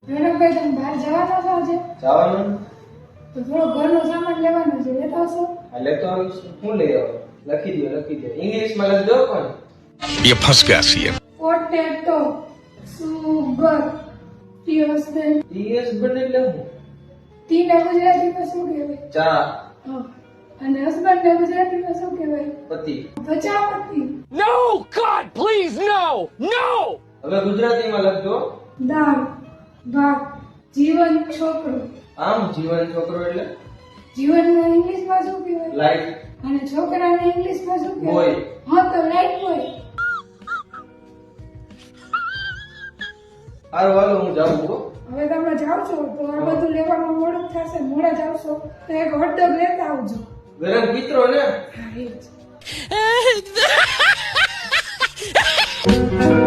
રણકભાઈ તમે બહાર જવાના છો આજે? જવાનું તો થોડો ઘરનો સામાન લેવાનો છે, લેતા આવશો? આ લેતો આવીશ. હું લઈ આવું? લખી દો ઇંગ્લિશમાં લખી દો. પણ ये फंस गया सी है। Potato, sugar, ટીયર્સબેન. ટીએસ બને એટલે હું ટી ને ગુજરાતીમાં શું કહેવાય? ચા હા. અને હસબન્ડ ને ગુજરાતીમાં શું કહેવાય? પતિ. Prajapati. No! God, please, no! No! હવે ગુજરાતીમાં લખજો. દાળ, ભાત, જીવન, છોકરો. આમ જીવન છોકરો એટલે જીવનને ઇંગ્લિશમાં શું કહેવાય? લાઈફ. અને છોકરાને ઇંગ્લિશમાં શું Boy. કહેવાય? હા, તો લાઈફ બોય. હારું હાલો હું જાઉં છું. હવે તમે જાઓ છો તો આ બધું લેવામાં મોડું થશે. મોડા જાવશો તો એક હોટડોગ લેતા આવજો. ગરમ પિત્રો ને હા, એ જ.